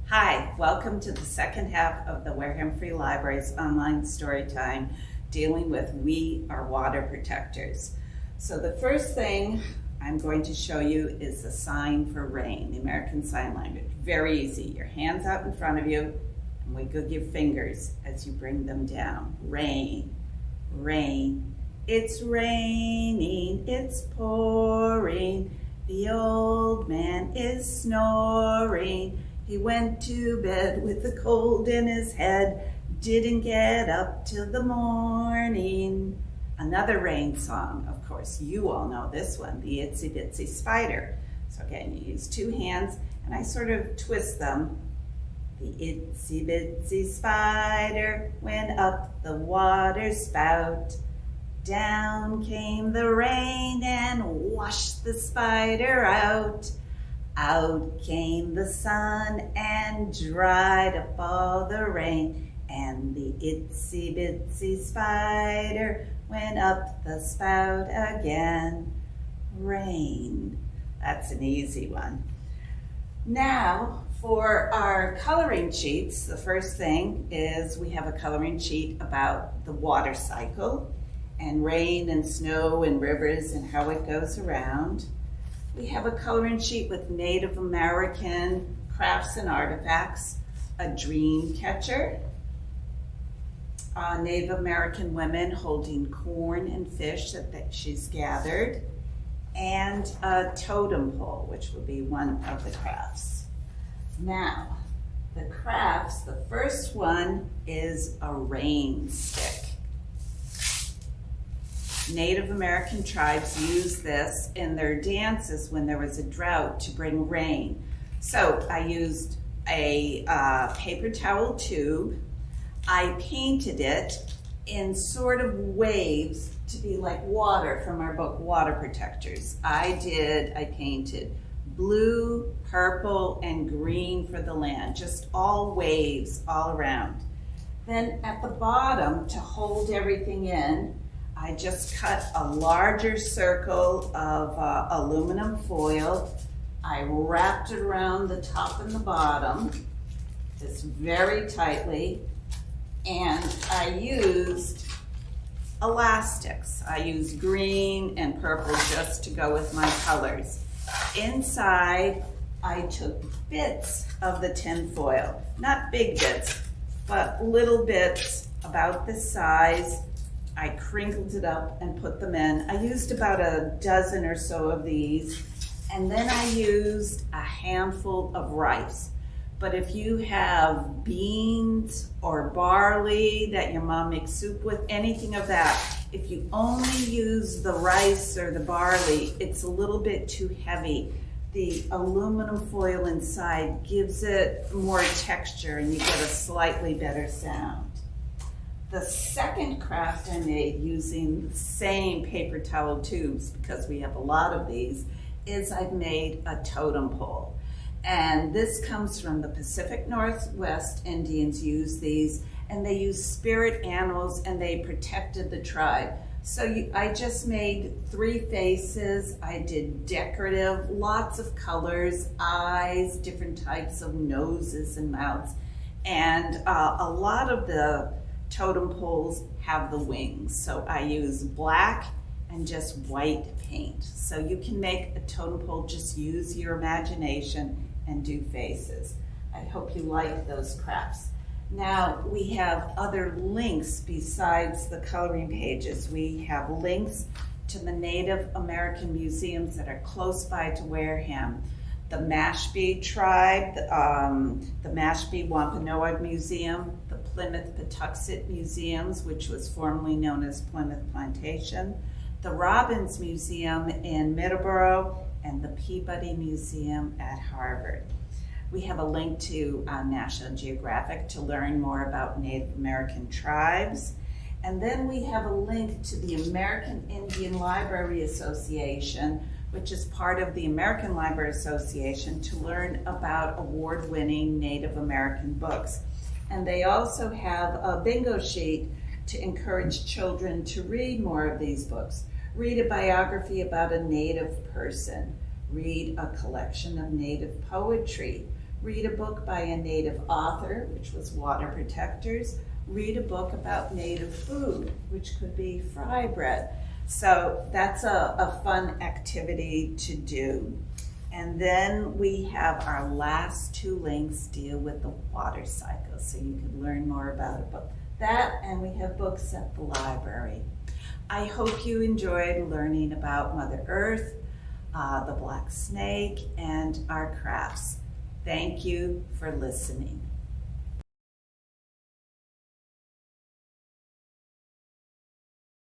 Hi, welcome to the second half of the Wareham Free Library's online story time dealing with We Are Water Protectors. So the first thing I'm going to show you is the sign for rain, the American Sign Language. Very easy. Your hands out in front of you and wiggle your fingers as you bring them down. Rain, rain. It's raining, it's pouring. The old man is snoring. He went to bed with a cold in his head, didn't get up till the morning. Another rain song, of course, you all know this one, the Itsy Bitsy Spider. So again, you use two hands and I sort of twist them. The itsy bitsy spider went up the water spout. Down came the rain and washed the spider out. Out came the sun and dried up all the rain, and the itsy bitsy spider went up the spout again. Rain. That's an easy one. Now, for our coloring sheets, the first thing is we have a coloring sheet about the water cycle and rain and snow and rivers and how it goes around. We have a coloring sheet with Native American crafts and artifacts, a dream catcher, Native American women holding corn and fish that she's gathered, and a totem pole, which will be one of the crafts. Now, the crafts, the first one is a rain stick. Native American tribes used this in their dances when there was a drought to bring rain. So I used a paper towel tube. I painted it in sort of waves to be like water from our book, Water Protectors. I painted blue, purple, and green for the land, just all waves all around. Then at the bottom, to hold everything in, I just cut a larger circle of aluminum foil. I wrapped it around the top and the bottom, just very tightly, and I used elastics. I used green and purple just to go with my colors. Inside, I took bits of the tin foil, not big bits, but little bits about this size. I crinkled it up and put them in. I used about a dozen or so of these, and then I used a handful of rice. But if you have beans or barley that your mom makes soup with, anything of that, if you only use the rice or the barley, it's a little bit too heavy. The aluminum foil inside gives it more texture and you get a slightly better sound. The second craft I made using the same paper towel tubes, because we have a lot of these, is I've made a totem pole. And this comes from the Pacific Northwest. Indians use these, and they use spirit animals, and they protected the tribe. So I just made 3 faces. I did decorative, lots of colors, eyes, different types of noses and mouths. And a lot of the totem poles have the wings. So I use black and just white paint. So you can make a totem pole, just use your imagination and do faces. I hope you like those crafts. Now we have other links besides the coloring pages. We have links to the Native American museums that are close by to Wareham. The Mashpee tribe, the Mashpee Wampanoag Museum, the Plymouth Patuxet Museums, which was formerly known as Plymouth Plantation, the Robbins Museum in Middleborough, and the Peabody Museum at Harvard. We have a link to National Geographic to learn more about Native American tribes. And then we have a link to the American Indian Library Association, which is part of the American Library Association, to learn about award-winning Native American books. And they also have a bingo sheet to encourage children to read more of these books. Read a biography about a Native person. Read a collection of Native poetry. read a book by a native author, which was water protectors, read a book about native food, which could be fry bread. So that's a fun activity to do. And then we have our last two links deal with the water cycle, so you can learn more about it. But that, and we have books at the library. I hope you enjoyed learning about Mother Earth, the black snake, and our crafts. Thank you for listening.